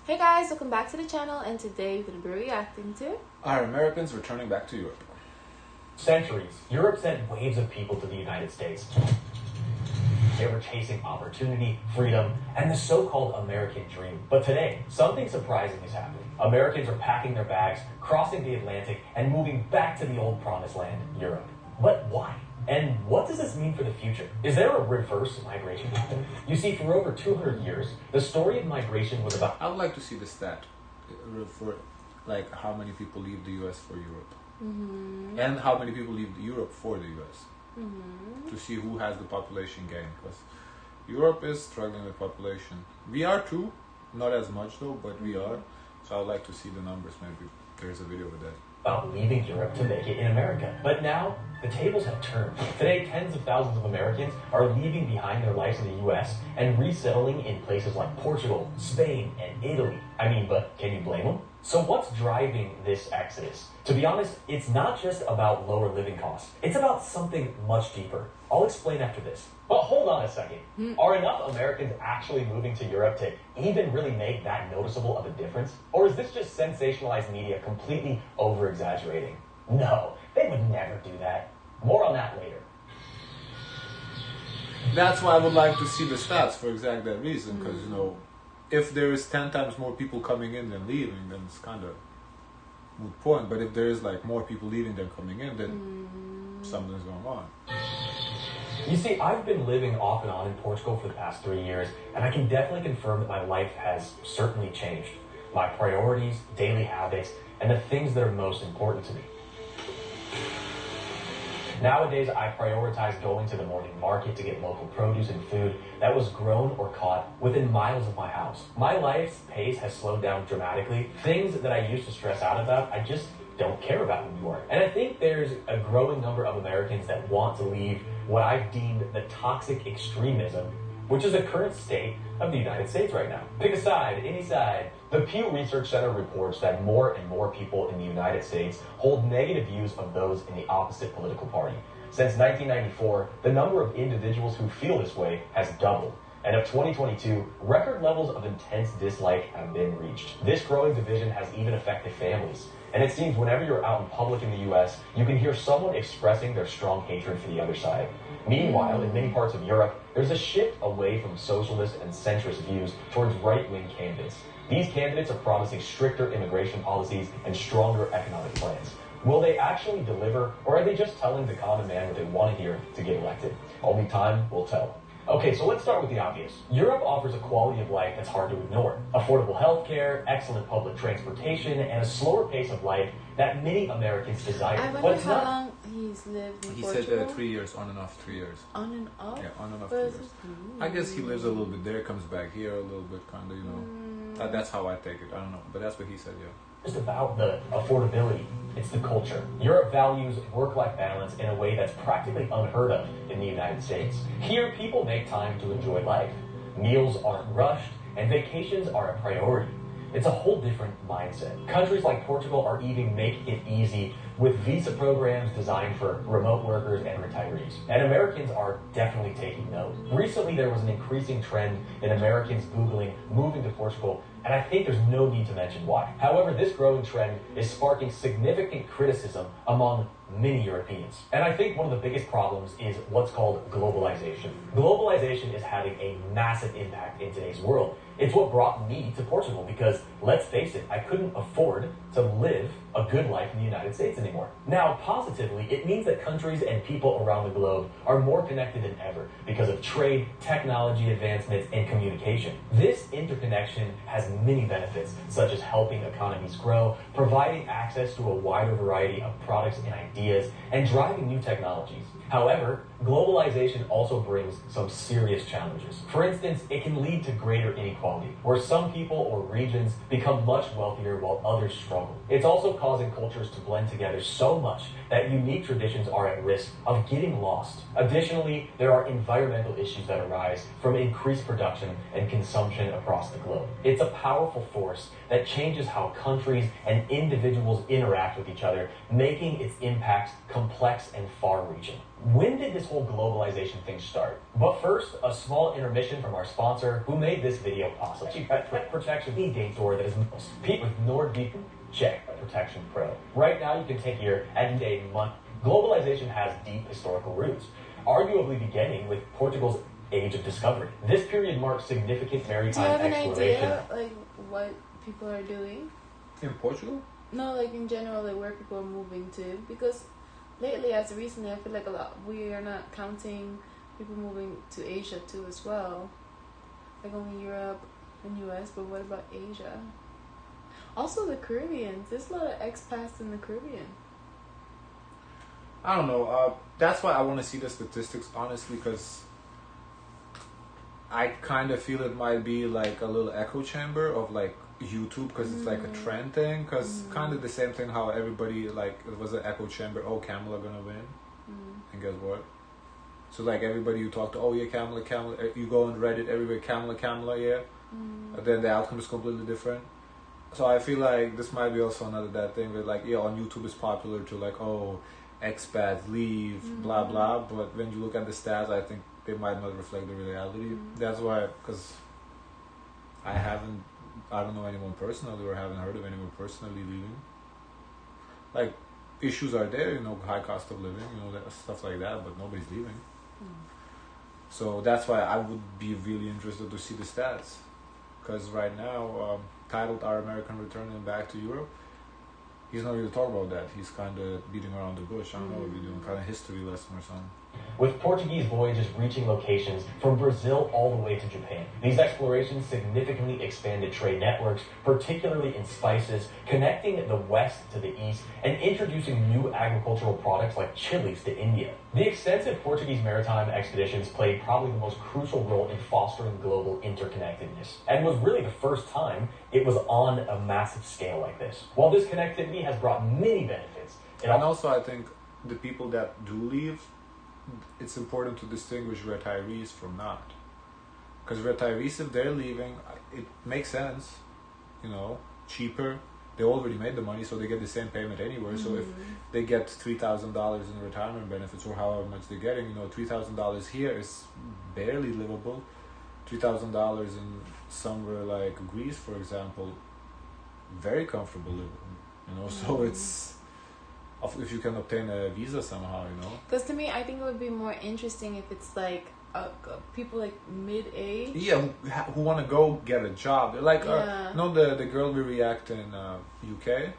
Hey guys, welcome back to the channel, and today we're going to be reacting to... Are Americans returning back to Europe? Centuries, Europe sent waves of people to the United States. They were chasing opportunity, freedom, and the so-called American dream. But today, something surprising is happening. Americans are packing their bags, crossing the Atlantic, and moving back to the old promised land, Europe. But why? And what does this mean for the future? Is there a reverse migration happening? You see, for over 200 years, the story of migration was about... I would like to see the stat for like how many people leave the US for Europe. And how many people leave Europe for the US. To see who has the population gain, because Europe is struggling with population. We are too, not as much though, but we are. So I would like to see the numbers. Maybe there's a video with that. About leaving Europe to make it in America. But now, the tables have turned. Today, tens of thousands of Americans are leaving behind their lives in the US and resettling in places like Portugal, Spain, and Italy. I mean, but can you blame them? So what's driving this exodus? To be honest, it's not just about lower living costs. It's about something much deeper. I'll explain after this. But hold on a second. Are enough Americans actually moving to Europe to even really make that noticeable of a difference? Or is this just sensationalized media completely over-exaggerating? No, they would never do that. More on that later. That's why I would like to see the stats for exactly that reason, because you know, if there is 10 times more people coming in than leaving, then it's kind of moot point. But if there is like more people leaving than coming in, then something's going on. You see, I've been living off and on in Portugal for the past 3 years, and I can definitely confirm that my life has certainly changed. My priorities, daily habits, and the things that are most important to me. Nowadays, I prioritize going to the morning market to get local produce and food that was grown or caught within miles of my house. My life's pace has slowed down dramatically. Things that I used to stress out about, I just don't care about anymore. And I think there's a growing number of Americans that want to leave what I've deemed the toxic extremism, which is the current state of the United States right now. Pick a side, any side. The Pew Research Center reports that more and more people in the United States hold negative views of those in the opposite political party. Since 1994, the number of individuals who feel this way has doubled. And of 2022, record levels of intense dislike have been reached. This growing division has even affected families. And it seems whenever you're out in public in the US, you can hear someone expressing their strong hatred for the other side. Meanwhile, in many parts of Europe, there's a shift away from socialist and centrist views towards right-wing candidates. These candidates are promising stricter immigration policies and stronger economic plans. Will they actually deliver, or are they just telling the common man what they want to hear to get elected? Only time will tell. Okay, so let's start with the obvious. Europe offers a quality of life that's hard to ignore. Affordable healthcare, excellent public transportation, and a slower pace of life that many Americans desire. I wonder how long he's lived in Portugal. He said 3 years, on and off 3 years. On and off? Yeah, on and off 3 years. I guess he lives a little bit there, comes back here a little bit, kind of, you know. That's how I take it. I don't know, but that's what he said, yeah. Just about the affordability, it's the culture. Europe values work-life balance in a way that's practically unheard of in the United States. Here, people make time to enjoy life. Meals aren't rushed, and vacations are a priority. It's a whole different mindset. Countries like Portugal are even making it easy with visa programs designed for remote workers and retirees. And Americans are definitely taking note. Recently, there was an increasing trend in Americans Googling moving to Portugal, and I think there's no need to mention why. However, this growing trend is sparking significant criticism among many Europeans. And I think one of the biggest problems is what's called globalization. Globalization is having a massive impact in today's world. It's what brought me to Portugal because, let's face it, I couldn't afford to live a good life in the United States anymore. Now, positively, it means that countries and people around the globe are more connected than ever because of trade, technology advancements, and communication. This interconnection has many benefits, such as helping economies grow, providing access to a wider variety of products and ideas, and driving new technologies. However, globalization also brings some serious challenges. For instance, it can lead to greater inequality, where some people or regions become much wealthier while others struggle. It's also causing cultures to blend together so much that unique traditions are at risk of getting lost. Additionally, there are environmental issues that arise from increased production and consumption across the globe. It's a powerful force that changes how countries and individuals interact with each other, making its impacts complex and far-reaching. When did this whole globalization thing start? But first, a small intermission from our sponsor who made this video possible. Pet Protection e-date store that is compete with NordVPN Protection Pro. Right now, you can take here and a month. Globalization has deep historical roots, arguably beginning with Portugal's Age of Discovery. This period marks significant maritime exploration. Do you have an idea, like, what people are doing? In Portugal? No, like, in general, like, where people are moving to. Because lately, as recently, I feel like we are not counting people moving to Asia, too, as well. Like, only Europe and US, but what about Asia? Also, the Caribbean. There's a lot of expats in the Caribbean. I don't know. That's why I want to see the statistics, honestly, because I kind of feel it might be like a little echo chamber of like YouTube, because it's like a trend thing. Because kind of the same thing how everybody, like, it was an echo chamber. Oh, Kamala gonna win, and guess what? So like everybody you talk to, oh yeah, Kamala. You go on Reddit, everybody Kamala, yeah. And then the outcome is completely different. So I feel like this might be also another that thing where, like, yeah, on YouTube it's popular to like, oh, expats leave, blah blah. But when you look at the stats, I think they might not reflect the reality. That's why, because I don't know anyone personally, or haven't heard of anyone personally leaving. Like, issues are there, you know, high cost of living, you know, that, stuff like that, but nobody's leaving. So that's why I would be really interested to see the stats, because right now, titled "Our American Returning Back to Europe," he's not really talking about that. He's kind of beating around the bush. I don't know if you're doing kind of history lesson or something. With Portuguese voyages reaching locations from Brazil all the way to Japan. These explorations significantly expanded trade networks, particularly in spices, connecting the West to the East, and introducing new agricultural products like chilies to India. The extensive Portuguese maritime expeditions played probably the most crucial role in fostering global interconnectedness, and was really the first time it was on a massive scale like this. While this connectivity has brought many benefits, and also I think the people that do leave, it's important to distinguish retirees from not. Because retirees, if they're leaving, it makes sense, you know, cheaper. They already made the money, so they get the same payment anywhere. So if they get $3,000 in retirement benefits, or however much they're getting, you know, $3,000 here is barely livable. $3,000 in somewhere like Greece, for example, very comfortable living, you know. So it's, if you can obtain a visa somehow, you know. Because to me, I think it would be more interesting if it's like people like mid-age. Yeah, who want to go get a job. They're like, you know, the girl we react in UK.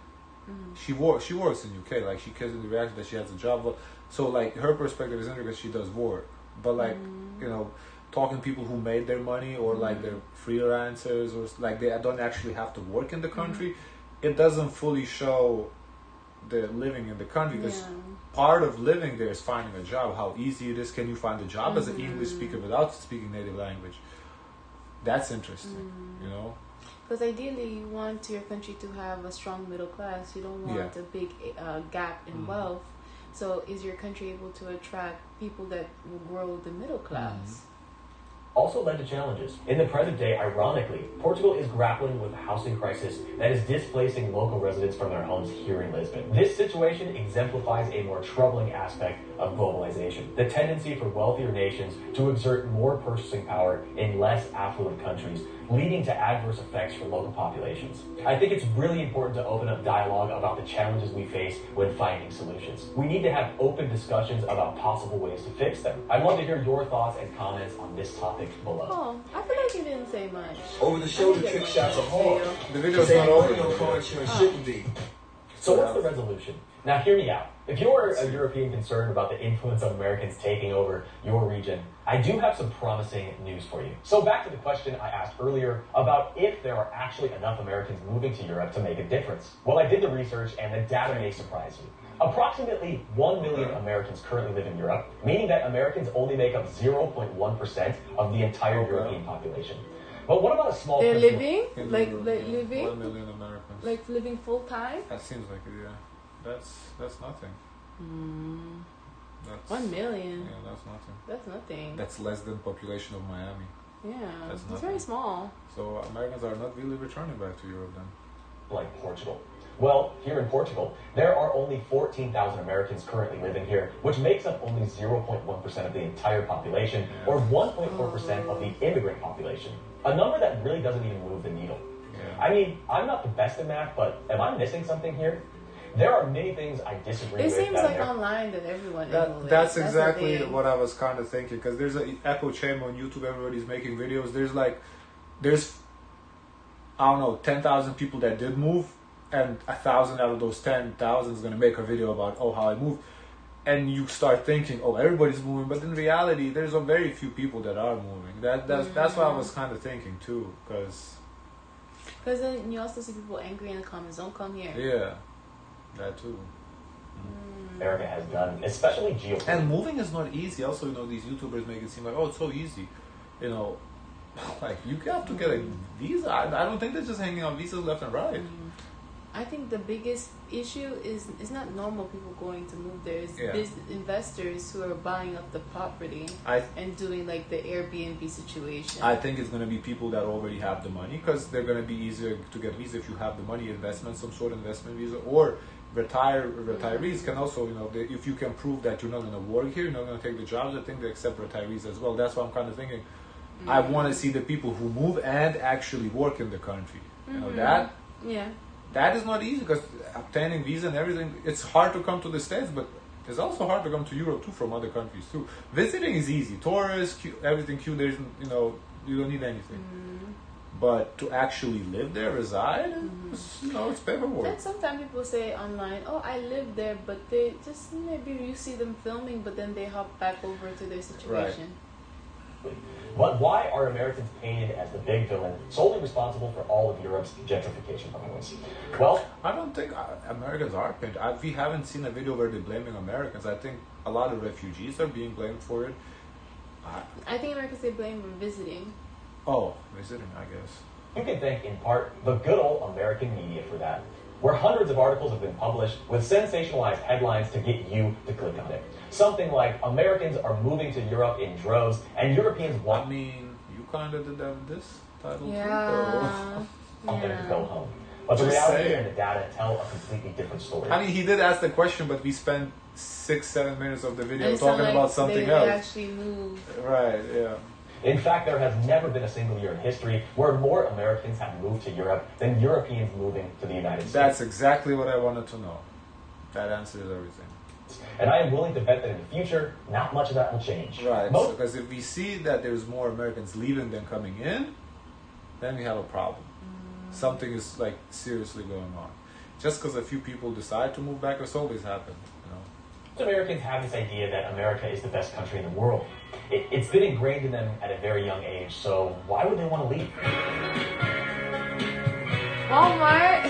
She works in UK. Like, she cares in the reaction that she has a job. So like her perspective is interesting because she does work. But like, you know, talking to people who made their money, or like they're freelancers, or like they don't actually have to work in the country, it doesn't fully show the living in the country, because part of living there is finding a job. How easy it is. Can you find a job as an English speaker without speaking native language? That's interesting, you know. Because ideally, you want your country to have a strong middle class. You don't want a big gap in wealth. So, is your country able to attract people that will grow the middle class? Also led to challenges. In the present day, ironically, Portugal is grappling with a housing crisis that is displacing local residents from their homes here in Lisbon. This situation exemplifies a more troubling aspect of globalization, the tendency for wealthier nations to exert more purchasing power in less affluent countries, leading to adverse effects for local populations. I think it's really important to open up dialogue about the challenges we face when finding solutions. We need to have open discussions about possible ways to fix them. I'd love to hear your thoughts and comments on this topic below. Oh, I feel like you didn't say much. Over-the-shoulder trick shots are hard. The video's not over. No car insurance shouldn't be. So what's the resolution? Now hear me out. If you're a European concerned about the influence of Americans taking over your region, I do have some promising news for you. So back to the question I asked earlier about if there are actually enough Americans moving to Europe to make a difference. Well, I did the research and the data may surprise you. Approximately 1 million Americans currently live in Europe, meaning that Americans only make up 0.1% of the entire European population. But what about a small... They're living? Like living? 1 million Americans. Like living full time? That seems like it, yeah. That's nothing. That's 1 million? Yeah, that's nothing. That's nothing. That's less than population of Miami. Yeah, That's it's very small. So Americans are not really returning back to Europe then. like Portugal? Well, here in Portugal, there are only 14,000 Americans currently living here, which makes up only 0.1% of the entire population, or 1.4% of the immigrant population. A number that really doesn't even move the needle. I mean, I'm not the best at math, but am I missing something here? There are many things I disagree with. It seems like online that everyone knows. That's exactly what I was kind of thinking, because there's an echo chamber on YouTube. Everybody's making videos. There's I don't know, 10,000 people that did move, and 1,000 out of those 10,000 is going to make a video about how I moved, and you start thinking everybody's moving, but in reality there's a very few people that are moving. That's what I was kind of thinking too, because then you also see people angry in the comments. Don't come here. Yeah. That too. America has done, especially geopolitics. And moving is not easy. Also, these YouTubers make it seem like, it's so easy. Like you have to get a visa. I don't think they're just hanging out visas left and right. I think the biggest issue is it's not normal people going to move there. It's business investors who are buying up the property and doing like the Airbnb situation. I think it's going to be people that already have the money, because they're going to be easier to get visa if you have the money, some sort of investment visa, or retirees can also, if you can prove that you're not going to work here, you're not going to take the jobs, I think they accept retirees as well. That's why I'm kind of thinking, I want to see the people who move and actually work in the country. That is not easy, because obtaining visa and everything, it's hard to come to the States, but it's also hard to come to Europe too from other countries too. Visiting is easy, tourists, everything cute. There's you don't need anything. But to actually live there, reside, it's paperwork. And sometimes people say online, I live there, but they just, maybe you see them filming, but then they hop back over to their situation. Right. But why are Americans painted as the big villain, solely responsible for all of Europe's gentrification problems? Well, I don't think Americans are painted. We haven't seen a video where they're blaming Americans. I think a lot of refugees are being blamed for it. I think Americans say blame for visiting. Visiting, I guess. You can thank, in part, the good old American media for that, where hundreds of articles have been published with sensationalized headlines to get you to click on it. Something like, Americans are moving to Europe in droves, and Europeans want... you kind of did that with this title too. I'm going to go home. But the reality and the data tell a completely different story. He did ask the question, but we spent 6-7 minutes of the video talking about something else. They actually moved. Right, yeah. In fact, there has never been a single year in history where more Americans have moved to Europe than Europeans moving to the United States. That's exactly what I wanted to know. That answers everything. And I am willing to bet that in the future, not much of that will change. Right, because if we see that there's more Americans leaving than coming in, then we have a problem. Something is seriously going on. Just because a few people decide to move back, it's always happened. Americans have this idea that America is the best country in the world. It's been ingrained in them at a very young age, so why would they want to leave? Walmart.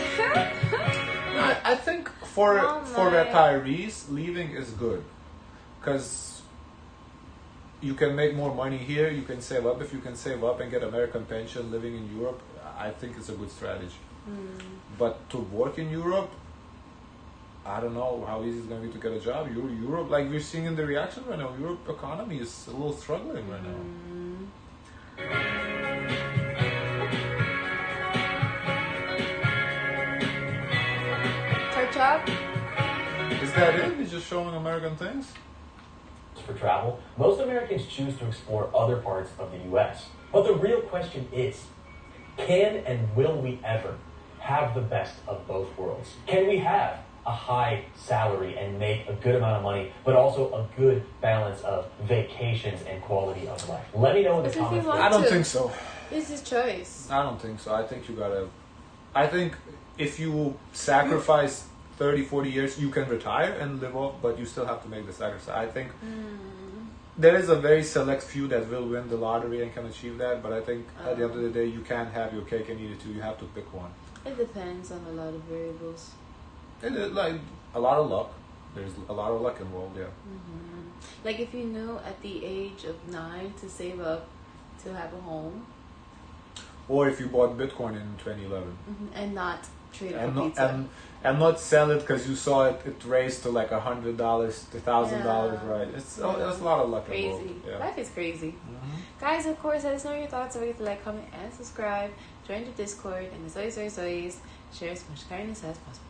I think for retirees, leaving is good, because you can make more money here. You can save up. If you can save up and get American pension living in Europe, I think it's a good strategy. But to work in Europe, I don't know how easy it's going to be to get a job. Europe, like we're seeing in the reaction right now, Europe economy is a little struggling right now. Job? Is that it? He's just showing American things? For travel, most Americans choose to explore other parts of the U.S. But the real question is, can and will we ever have the best of both worlds? Can we have a high salary and make a good amount of money, but also a good balance of vacations and quality of life? Let me know in the comments. I don't think so. It's his choice. I don't think so. I think if you sacrifice 30-40 years, you can retire and live off, but you still have to make the sacrifice. I think there is a very select few that will win the lottery and can achieve that, but I think at the end of the day, you can't have your cake and eat it too. You have to pick one. It depends on a lot of variables. It is like a lot of luck. There's a lot of luck involved, yeah. Like if you knew at the age of 9 to save up to have a home. Or if you bought Bitcoin in 2011. And not trade it for pizza. And not sell it because you saw it raised to like $100 to $1,000, right? It's a lot of luck crazy. involved. Yeah. Life is crazy. Guys, of course, let us know your thoughts. Don't forget to like, comment, and subscribe. Join the Discord and the soys. share as much kindness as possible.